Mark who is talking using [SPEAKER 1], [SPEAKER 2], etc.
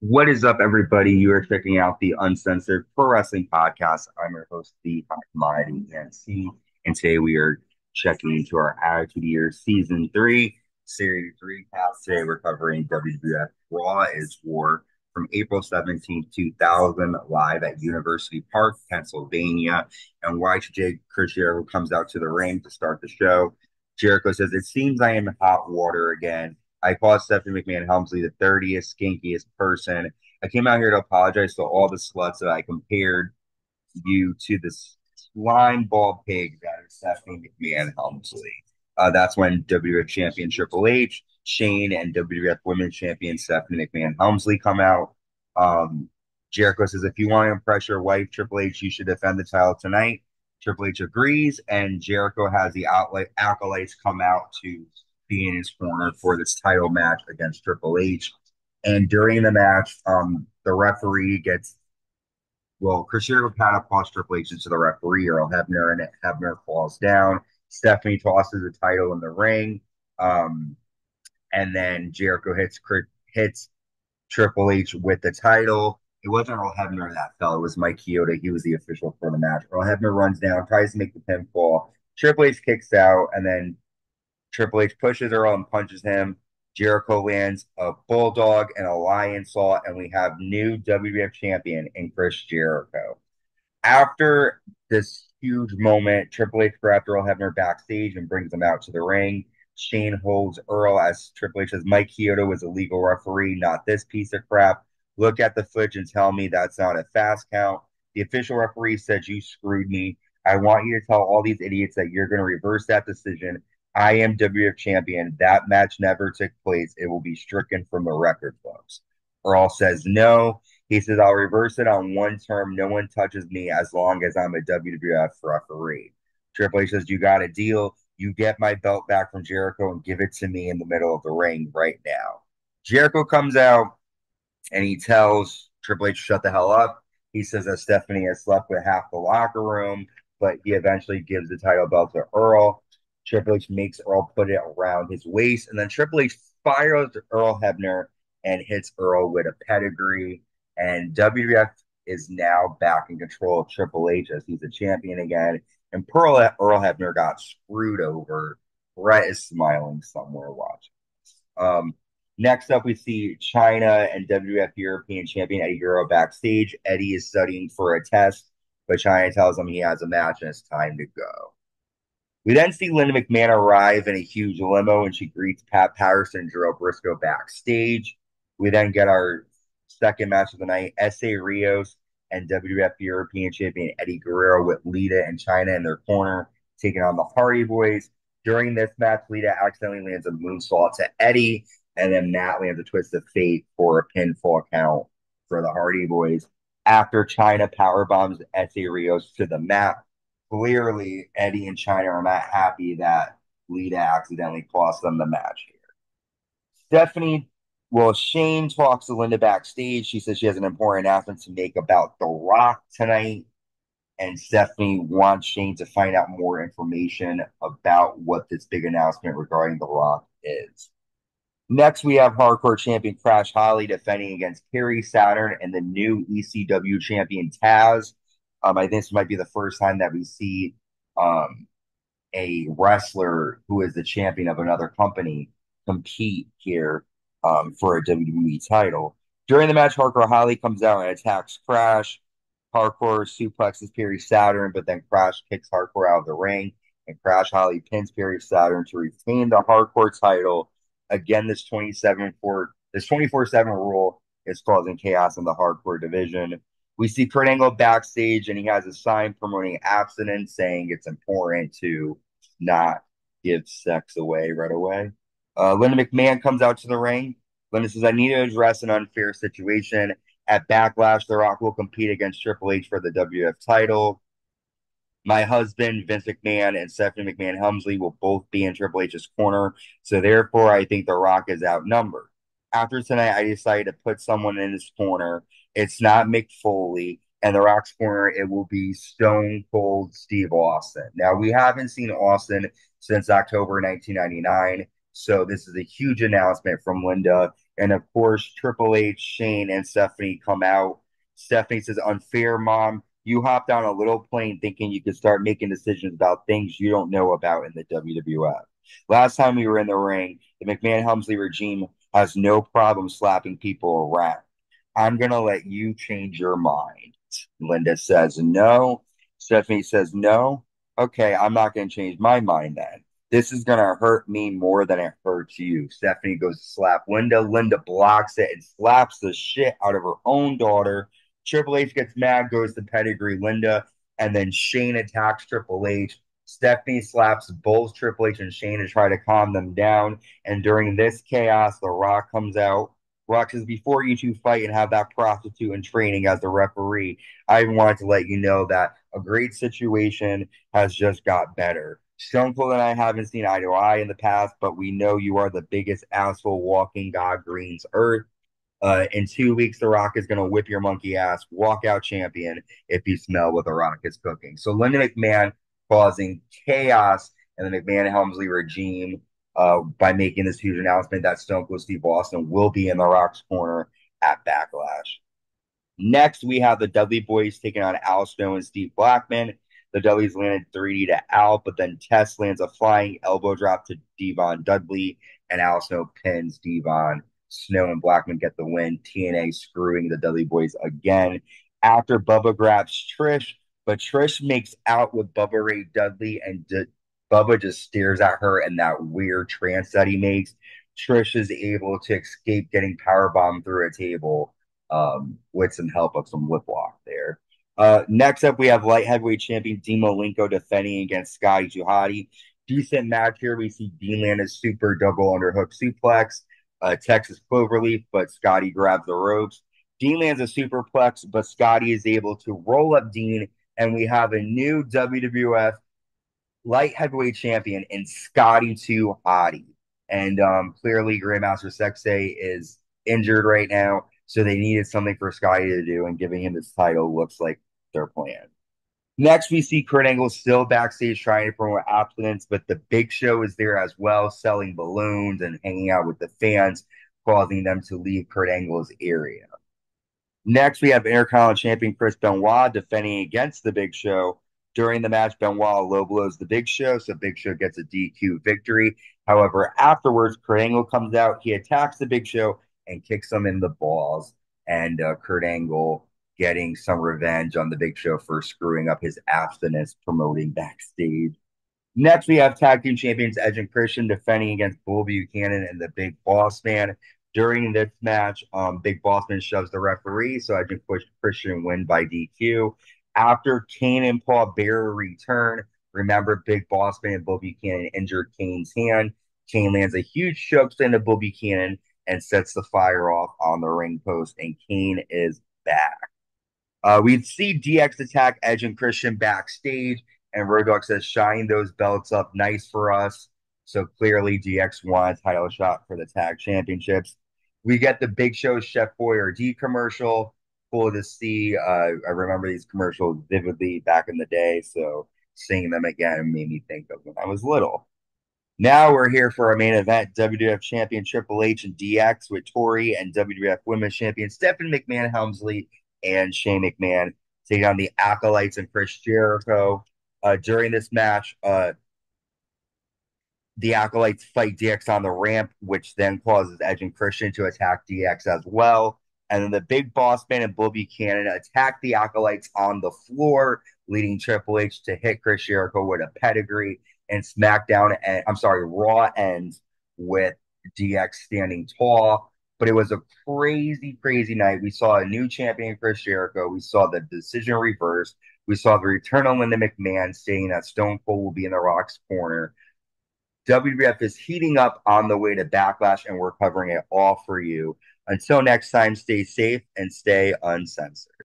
[SPEAKER 1] What is up, everybody? You are checking out the Uncensored Pro Wrestling Podcast. I'm your host, the Mighty NC, and today we are checking into our Attitude Year Season 3 Series recap. Today we're covering WWF Raw is War from April 17th, 2000, live at University Park, Pennsylvania. And Y2J Chris Jericho comes out to the ring to start the show. Jericho says, "It seems I am in hot water again. I called Stephanie McMahon-Helmsley the 30th skinkiest person. I came out here to apologize to all the sluts that I compared you to this slime ball pig that is Stephanie McMahon-Helmsley." That's when WWF Champion Triple H, Shane, and WWF Women's Champion Stephanie McMahon-Helmsley come out. Um, Jericho says, "If you want to impress your wife, Triple H, you should defend the title tonight." Triple H agrees, and Jericho has the acolytes come out to be in his corner for this title match against Triple H. And during the match, the referee gets Chris Jericho catapults Triple H into the referee, Earl Hebner, and Hebner falls down. Stephanie tosses the title in the ring, um, and then Jericho hits Triple H with the title. It wasn't Earl Hebner that fell; it was Mike Chioda. He was the official for the match. Earl Hebner runs down, tries to make the pinfall. Triple H kicks out, and then Triple H pushes Earl and punches him. Jericho lands a bulldog and a lion saw, and we have new WWF champion in Chris Jericho. After this huge moment, Triple H grabs Earl Hebner backstage and brings him out to the ring. Shane holds Earl as Triple H says, "Mike Chioda was a legal referee, not this piece of crap. Look at the footage and tell me that's not a fast count. The official referee said you screwed me. I want you to tell all these idiots that you're going to reverse that decision. I am WWF champion. That match never took place. It will be stricken from the record books." Earl says no. He says, "I'll reverse it on one term. No one touches me as long as I'm a WWF referee." Triple H says, "You got a deal. You get my belt back from Jericho and give it to me in the middle of the ring right now." Jericho comes out and he tells Triple H to shut the hell up. He says that Stephanie has slept with half the locker room, but he eventually gives the title belt to Earl. Triple H makes Earl put it around his waist, and then Triple H fires Earl Hebner and hits Earl with a pedigree. And WWF is now back in control of Triple H as he's a champion again. And Earl Hebner got screwed over. Brett is smiling somewhere watching. Next up, we see China and WWF European Champion Eddie Guerrero backstage. Eddie is studying for a test, but China tells him he has a match and it's time to go. We then see Linda McMahon arrive in a huge limo and she greets Pat Patterson and Gerald Briscoe backstage. We then get our second match of the night, Essa Rios and WWF European Champion Eddie Guerrero with Lita and China in their corner, taking on the Hardy Boyz. During this match, Lita accidentally lands a moonsault to Eddie, and then Matt lands a twist of fate for a pinfall count for the Hardy Boyz. After China power bombs Essa Rios to the mat, clearly Eddie and China are not happy that Lita accidentally cost them the match here. Stephanie, Shane talks to Linda backstage. She says she has an important announcement to make about The Rock tonight. And Stephanie wants Shane to find out more information about what this big announcement regarding The Rock is. Next, we have hardcore champion Crash Holly defending against Perry Saturn and the new ECW champion Tazz. I think this might be the first time that we see a wrestler who is the champion of another company compete here for a WWE title. During the match, Hardcore Holly comes out and attacks Crash. Hardcore suplexes Perry Saturn, but then Crash kicks Hardcore out of the ring, and Crash Holly pins Perry Saturn to retain the Hardcore title. Again, this 24/7 rule is causing chaos in the Hardcore division. We see Kurt Angle backstage, and he has a sign promoting abstinence, saying it's important to not give sex away right away. Linda McMahon comes out to the ring. Linda says, "I need to address an unfair situation. At Backlash, The Rock will compete against Triple H for the WWF title. My husband, Vince McMahon, and Stephanie McMahon-Helmsley will both be in Triple H's corner, so therefore I think The Rock is outnumbered. After tonight, I decided to put someone in his corner. It's not Mick Foley, and The Rock's corner, it will be Stone Cold Steve Austin." Now, we haven't seen Austin since October 1999, so this is a huge announcement from Linda, And of course, Triple H, Shane, and Stephanie come out. Stephanie says, "Unfair, Mom. You hopped on a little plane thinking you could start making decisions about things you don't know about in the WWF. Last time we were in the ring, the McMahon-Helmsley regime has no problem slapping people around. I'm going to let you change your mind." Linda says, "No." Stephanie says, "No. Okay, I'm not going to change my mind then. This is going to hurt me more than it hurts you." Stephanie goes to slap Linda. Linda blocks it and slaps the shit out of her own daughter. Triple H gets mad, goes to Pedigree Linda, and then Shane attacks Triple H. Stephanie slaps both Triple H and Shane to try to calm them down. And during this chaos, The Rock comes out. Rock says, "Before you two fight and have that prostitute in training as the referee, I wanted to let you know that a great situation has just got better. Stone Cold and I haven't seen eye to eye in the past, but we know you are the biggest asshole walking God Green's earth. In 2 weeks, The Rock is going to whip your monkey ass, walk out champion if you smell what The Rock is cooking." So Linda McMahon causing chaos in the McMahon-Helmsley regime by making this huge announcement that Stone Cold Steve Austin will be in The Rock's corner at Backlash. Next, we have the Dudley Boyz taking on Al Snow and Steve Blackman. The Dudleys landed 3D to Al, but then Tess lands a flying elbow drop to Devon Dudley, and Al Snow pins Devon. Snow and Blackman get the win. TNA screwing the Dudley Boyz again. After Bubba grabs Trish, but Trish makes out with Bubba Ray Dudley, and Bubba just stares at her in that weird trance that he makes. Trish is able to escape getting powerbombed through a table with some help of some lip lock there. Next up, we have light heavyweight champion Dean Malenko defending against Scotty 2 Hotty. Decent match here. We see Dean land a super double underhook suplex, Texas Cloverleaf, but Scotty grabs the ropes. Dean lands a superplex, but Scotty is able to roll up Dean, and we have a new WWF light heavyweight champion in Scotty 2 Hotty. And clearly, Grandmaster Sexay is injured right now, so they needed something for Scotty to do, and giving him this title looks like their plan. Next, we see Kurt Angle still backstage trying to promote abstinence, but the Big Show is there as well, selling balloons and hanging out with the fans, causing them to leave Kurt Angle's area. Next, we have Intercontinental Champion Chris Benoit defending against the Big Show. During the match, Benoit low blows the Big Show, so Big Show gets a DQ victory. However, afterwards, Kurt Angle comes out, he attacks the Big Show and kicks him in the balls. And Kurt Angle getting some revenge on the Big Show for screwing up his abstinence promoting backstage. Next, we have tag team champions Edge and Christian defending against Bull Buchanan and the Big Boss Man. During this match, Big Boss Man shoves the referee, so Edge and Christian win by DQ. After Kane and Paul Bearer return, remember Big Boss Man and Bull Buchanan injured Kane's hand. Kane lands a huge choke slam to Bull Buchanan and sets the fire off on the ring post, and Kane is back. We see DX attack Edge and Christian backstage, and Road Dogg says, "Shine those belts up nice for us." So clearly, DX won a title shot for the tag championships. We get the Big Show Chef Boyardee commercial. Cool to see. I remember these commercials vividly back in the day, so seeing them again made me think of when I was little. Now we're here for our main event, WWF Champion Triple H and DX with Tori and WWF Women's Champion Stephanie McMahon-Helmsley and Shane McMahon taking on the Acolytes and Chris Jericho. During this match, the Acolytes fight DX on the ramp, which then causes Edge and Christian to attack DX as well. And then the Big Boss Man and Bull Buchanan attack the Acolytes on the floor, leading Triple H to hit Chris Jericho with a pedigree. And SmackDown, and Raw ends with DX standing tall. But it was a crazy, crazy night. We saw a new champion, Chris Jericho. We saw the decision reversed. We saw the return of Linda McMahon saying that Stone Cold will be in The Rock's corner. WWF is heating up on the way to Backlash, and we're covering it all for you. Until next time, stay safe and stay uncensored.